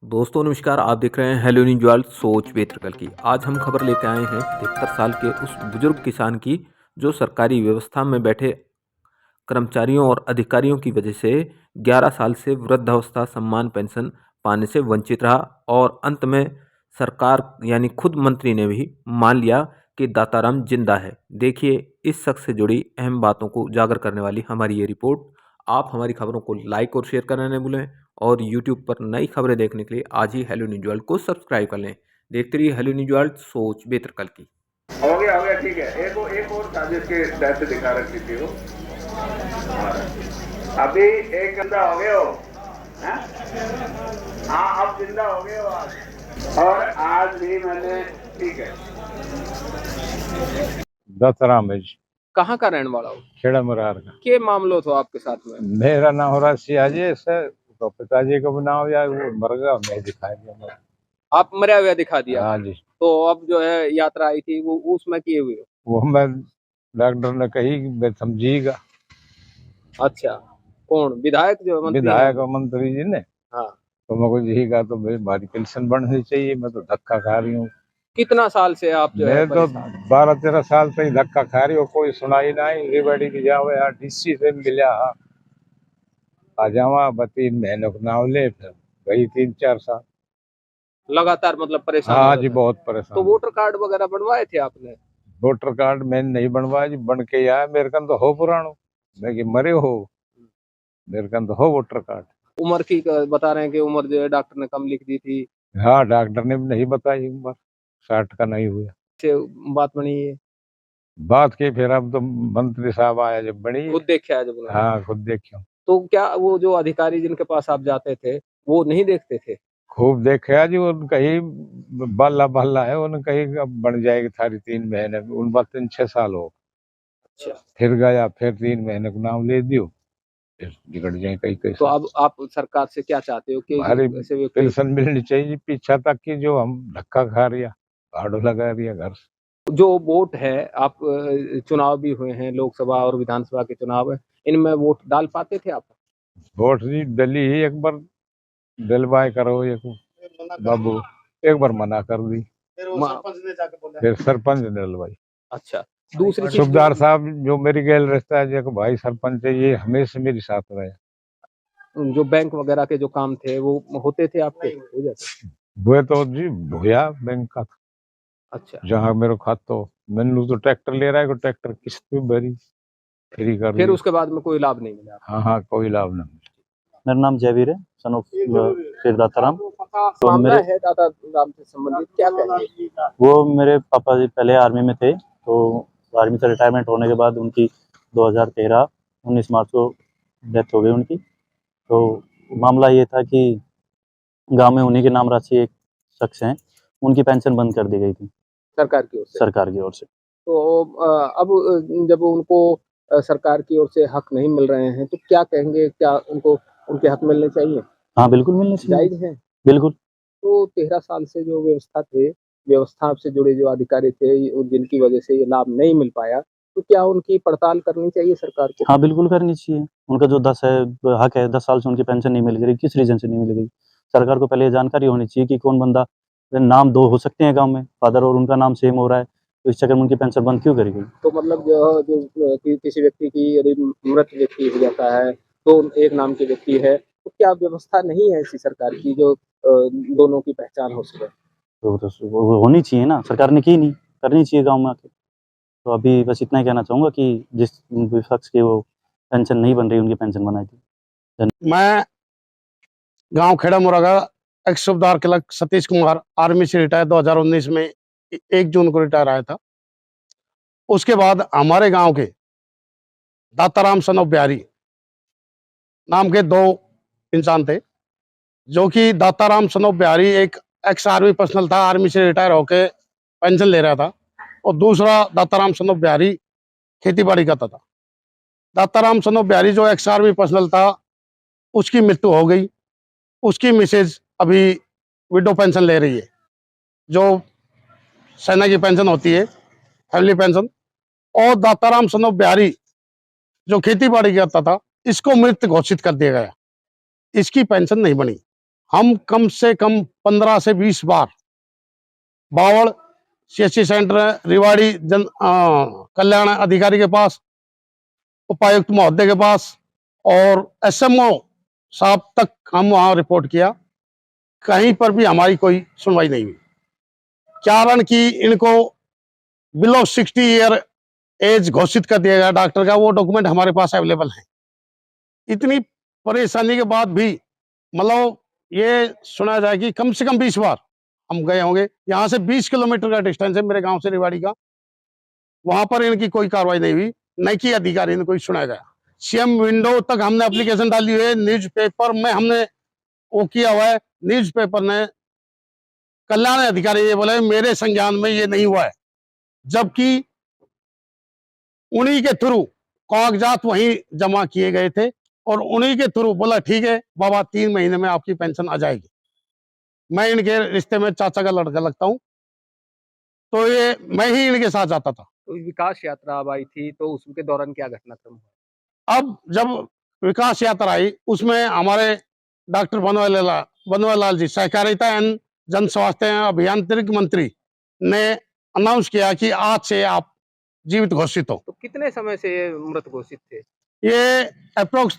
दोस्तों नमस्कार। आप देख रहे हैं हेलो न्यूज वर्ल्ड सोच बेत्रकल की। आज हम खबर लेकर आए हैं 73 साल के उस बुजुर्ग किसान की जो सरकारी व्यवस्था में बैठे कर्मचारियों और अधिकारियों की वजह से 11 साल से वृद्धावस्था सम्मान पेंशन पाने से वंचित रहा और अंत में सरकार यानी खुद मंत्री ने भी मान लिया कि दाताराम जिंदा है। देखिए इस शख्स से जुड़ी अहम बातों को उजागर करने वाली हमारी ये रिपोर्ट। आप हमारी खबरों को लाइक और शेयर करना नहीं भूलें और यूट्यूब पर नई खबरें देखने के लिए आज ही हेलो न्यूज वर्ल्ड को सब्सक्राइब कर लें। देखते रहिए हेलो न्यूज वर्ल्ड सोच बेत्रकल की। हो गया ठीक है। एक और साजिश के दर से दिखा रखी थी वो। अभी एक जिंदा हो गए हो। हाँ अब जिंदा हो गए हो आज। और आज भी मैंने ठीक है। दाताराम है जी। कहाँ का रहने वाला हो? खेड़ा मुरार का। के मामलो तो आपके साथ में? मेरा नाम हो रहा सियाजी सर, तो पिताजी का नाम यार वो मर गया, मैं दिखाई दिया। आप मरा हुआ दिखा दिया? हाँ जी। तो अब जो है यात्रा आई थी वो उसमें किए हुए हो? वो मैं डॉक्टर ने कही कि मैं समझिएगा। अच्छा, कौन विधायक जो मंत्री विधायक और मंत्री जी ने। हाँ। तो मैं कुछ यही कहा, तो मेरी बारी पेंशन बढ़नी चाहिए, मैं तो धक्का खा रही हूँ। कितना साल से आप जो है मैं तो 12-13 साल से ही धक्का खा रही हूँ, कोई सुनाई नहीं। रिबड़ी की जाओ यार डीसी से मिला आ जावा 3 महीनों को नाम ले, फिर वही 3-4 साल लगातार मतलब परेशान हो हाँ रहे जी थे? बहुत तो परेशान। वोटर कार्ड वगैरह बनवाए थे आपने? वोटर कार्ड मैंने नहीं बनवाया जी, बन के आया। मेरे कन तो हो पुरानो, मैं कि मरे हो, मेरे कन तो हो वोटर कार्ड। उम्र की बता रहे हैं कि उम्र जो है डॉक्टर ने कम लिख दी थी। हाँ डॉक्टर ने भी नहीं बताई उम्र, 60 का नहीं हुआ। से बात बनी है? बात की फिर अब तो मंत्री साहब आया जब बनी। खुद देखा है जब उन्होंने? हाँ खुद देखियो। तो क्या वो जो अधिकारी जिनके पास आप जाते थे वो नहीं देखते थे? खूब देखा जी, उन कहीं बल्ला बल्ला है, उन कहीं अब बन जाएगी थारी 3 महीने में, उन बात 3-6 साल हो। अच्छा। फिर गया, फिर 3 महीने को नाम ले दियो, फिर बिगड़ जाए कहीं कहीं। तो अब आप सरकार से क्या चाहते हो कि हमारी ऐसे व्यक्ति पेंशन मिलनी चाहिए पीछा तक की, जो हम धक्का खा रिया, भाड़ो लगा रिया घर से। जो वोट है आप चुनाव भी हुए हैं, लोकसभा और विधानसभा के चुनाव है, इनमें वोट डाल पाते थे आप? वोट जी डली ही एक बार, डलवाए करो एक बाबू, एक बार मना कर दी, फिर सरपंच ने डलवाई। अच्छा, दूसरी चीज सुबेदार साहब जो मेरी गैल रहता है जो भाई सरपंच है, ये हमेशा मेरे साथ रहे। जो बैंक वगैरह के जो काम थे वो होते थे आपके? हो जाते? वो तो जी भूया बैंक का। अच्छा, जहाँ मेरे खातो मैंने तो ट्रैक्टर ले रहा है, ट्रैक्टर किस्त भी भरी, फ्री कर फिर दी। उसके बाद में कोई लाभ नहीं मिला? हाँ हाँ कोई लाभ नहीं। मेरा नाम जयवीर है, सन ऑफ शेर दाताराम। तो मामला है दाता राम से संबंधित, क्या कहेंगे? वो मेरे पापा जी पहले आर्मी में थे, तो आर्मी से रिटायरमेंट होने के बाद उनकी 2013 19 मार्च को डेथ हो गई उनकी। तो मामला ये था कि गांव में उन्हीं के नाम राशि एक शख्स हैं, उनकी पेंशन बंद कर दी गई थी सरकार की ओर से? सरकार की ओर से। तो अब जब उनको सरकार की ओर से हक नहीं मिल रहे हैं तो क्या कहेंगे, क्या उनको उनके हक मिलने चाहिए? हाँ बिल्कुल मिलने चाहिए, जायज है? बिल्कुल। तो 13 साल से जो व्यवस्था से जुड़े जो अधिकारी थे जिनकी वजह से ये लाभ नहीं मिल पाया, तो क्या उनकी पड़ताल करनी चाहिए सरकार को? हाँ बिल्कुल करनी चाहिए। उनका जो 10 है हक है, 10 साल से उनकी पेंशन नहीं मिल रही, किस रीजन से नहीं मिल रही? सरकार को पहले ये जानकारी होनी चाहिए कि कौन बंदा, नाम 2 हो सकते हैं गांव में, फादर और उनका नाम सेम हो रहा है, तो इस चक्कर में उनकी पेंशन बंद क्यों करी गई? तो मतलब किसी व्यक्ति की यदि मृत व्यक्ति हो जाता है तो एक नाम के व्यक्ति है, तो क्या व्यवस्था नहीं है ऐसी सरकार की जो दोनों की पहचान हो सके? तो वो होनी चाहिए ना, सरकार ने की नहीं, करनी चाहिए गाँव में आके। तो अभी बस इतना ही कहना चाहूँगा कि जिस शख्स की वो पेंशन नहीं बन रही, उनकी पेंशन बनाई थी। मैं गांव खेड़ा मुरागा एक्स सूबेदार क्लर्क सतीश कुमार, आर्मी से रिटायर 2019 में 1 जून को रिटायर आया था। उसके बाद हमारे गांव के दाताराम सन ऑफ बिहारी नाम के 2 इंसान थे, जो कि दाताराम सन ऑफ बिहारी एक एक्स आर्मी पर्सनल था, आर्मी से रिटायर होके पेंशन ले रहा था, और दूसरा दाताराम सन ऑफ बिहारी खेती बाड़ी करता था। दाताराम सन ऑफ बिहारी जो एक्स आर्मी पर्सनल था, उसकी मृत्यु हो गई। उसकी मिसेज अभी विडो पेंशन ले रही है, जो सेना की पेंशन होती है, फैमिली पेंशन। और दाताराम सन ऑफ बिहारी जो खेती बाड़ी करता था, इसको मृत घोषित कर दिया गया, इसकी पेंशन नहीं बनी। हम कम से कम 15 से 20 बार बावड़ सीएचसी सेंटर, रिवाड़ी कल्याण अधिकारी के पास, उपायुक्त महोदय के पास और एसएमओ साहब तक हम वहां रिपोर्ट किया, कहीं पर भी हमारी कोई सुनवाई नहीं हुई। कारण कि इनको बिलो 60 ईयर एज घोषित कर दिया गया डॉक्टर का, वो डॉक्यूमेंट हमारे पास अवेलेबल है। इतनी परेशानी के बाद भी मतलब ये सुना जाए कि कम से कम 20 बार हम गए होंगे। यहाँ से 20 किलोमीटर का डिस्टेंस है मेरे गांव से रिवाड़ी का, वहां पर इनकी कोई कार्रवाई नहीं हुई, न कि अधिकारी ने कोई सुना गया। सीएम विंडो तक हमने एप्लीकेशन डाली हुई है, न्यूज़पेपर में हमने वो किया हुआ है, न्यूज़पेपर ने कल्याण अधिकारी ये बोले मेरे संज्ञान में ये नहीं हुआ है, जबकि उन्हीं के थ्रू कागजात वहीं जमा किए गए थे और उन्हीं के थ्रू बोला ठीक है बाबा 3 महीने में आपकी पेंशन आ जाएगी। मैं इनके रिश्ते में चाचा का लड़का लगता हूँ, तो ये मैं ही इनके साथ जाता था। तो विकास यात्रा अब आई थी, तो उसके दौरान क्या घटनाक्रम हुआ? अब जब विकास यात्रा आई उसमें हमारे डॉक्टर बनवारीलाल जी सहकारिता एवं जन स्वास्थ्य अभियांत्रिकी मंत्री ने अनाउंस किया कि आज से आप जीवित घोषित हो। तो कितने समय से ये मृत घोषित थे? ये अप्रोक्स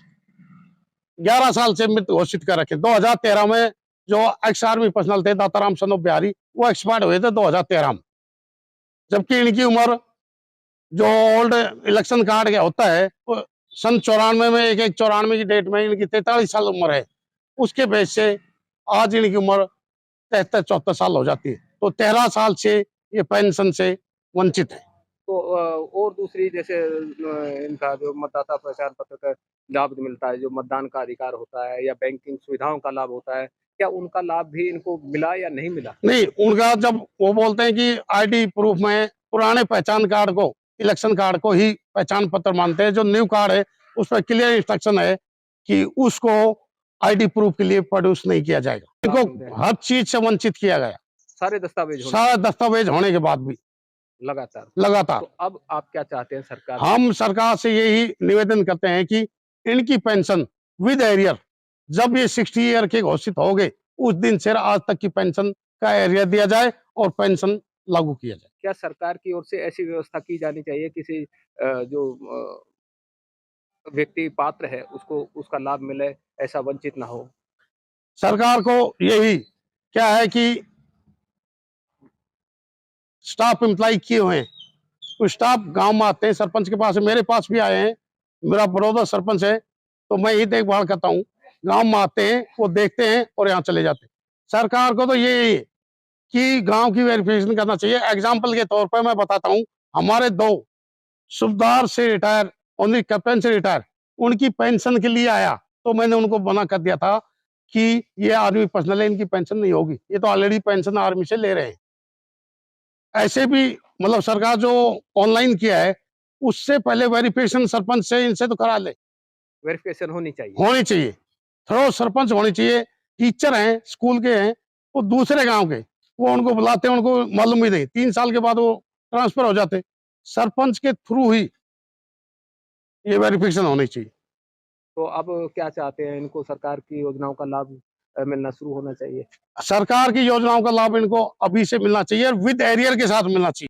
11 साल से मृत घोषित कर रखे। 2013 में जो एक्स आर्मी पर्सनल थे दाताराम सनोप बिहारी, वो एक्सपायर हुए थे 2013 में, जबकि इनकी उम्र जो ओल्ड इलेक्शन कार्ड का होता है वो सन 94 में 1/1/94 की डेट में इनकी 43 साल उम्र है, उसके बेस से आज इनकी उम्र 73-74 साल हो जाती है। तो 13 साल से ये पेंशन से वंचित है। तो और दूसरी जैसे इनका जो मतदाता पहचान पत्र का लाभ मिलता है, जो मतदान का अधिकार होता है या बैंकिंग सुविधाओं का लाभ होता है, क्या उनका लाभ भी इनको मिला या नहीं मिला? नहीं, उनका जब वो बोलते हैं कि आईडी प्रूफ में पुराने पहचान कार्ड को, इलेक्शन कार्ड को ही पहचान पत्र मानते हैं, जो न्यू कार्ड है उस पर क्लियर इंस्ट्रक्शन है कि उसको आईडी प्रूफ के लिए प्रोड्यूस नहीं किया जाएगा। इनको हर चीज से वंचित किया गया, सारे दस्तावेज होने सारा दस्तावेज होने के बाद भी लगातार। तो अब आप क्या चाहते हैं सरकार से? हम सरकार से यही निवेदन करते हैं कि इनकी पेंशन विद एरियर, जब ये 60 ईयर के घोषित हो गए उस दिन से आज तक की पेंशन का एरियर दिया जाए और पेंशन लागू किया जाए। क्या सरकार की ओर से ऐसी व्यवस्था की जानी चाहिए, किसी जो व्यक्ति पात्र है उसको उसका लाभ मिले, ऐसा वंचित ना हो? सरकार को यही क्या है कि स्टाफ एम्प्लॉय किए हुए हैं, तो स्टाफ गांव में आते हैं, सरपंच के पास, मेरे पास भी आए हैं, मेरा बड़ौदा सरपंच है तो मैं ही देखभाल करता हूँ। गांव में आते हैं, वो देखते हैं और यहाँ चले जाते हैं। सरकार को तो ये है कि गांव की वेरिफिकेशन करना चाहिए। एग्जाम्पल के तौर पर मैं बताता हूँ, हमारे 2 सूबेदार से रिटायर, ओनली कैप्टन से रिटायर, उनकी पेंशन के लिए आया तो मैंने उनको मना कर दिया था कि ये आर्मी पर्सनल है, इनकी पेंशन नहीं होगी, ये तो ऑलरेडी पेंशन आर्मी से ले रहे हैं। ऐसे भी मतलब सरकार जो ऑनलाइन किया है उससे पहले वेरिफिकेशन सरपंच से इनसे तो करा ले, वेरिफिकेशन होनी चाहिए। थोड़ा सरपंच होनी चाहिए। टीचर हैं, स्कूल के हैं, वो दूसरे गांव के, वो उनको बुलाते हैं, उनको मालूम भी नहीं, 3 साल के बाद वो ट्रांसफर हो जाते। सरपंच के थ्रू ही ये वेरिफिकेशन होनी चाहिए। तो अब क्या चाहते हैं, इनको सरकार की योजनाओं का लाभ मिलना शुरू होना चाहिए? सरकार की योजनाओं का लाभ इनको अभी से मिलना चाहिए और विद एरियर के साथ मिलना चाहिए।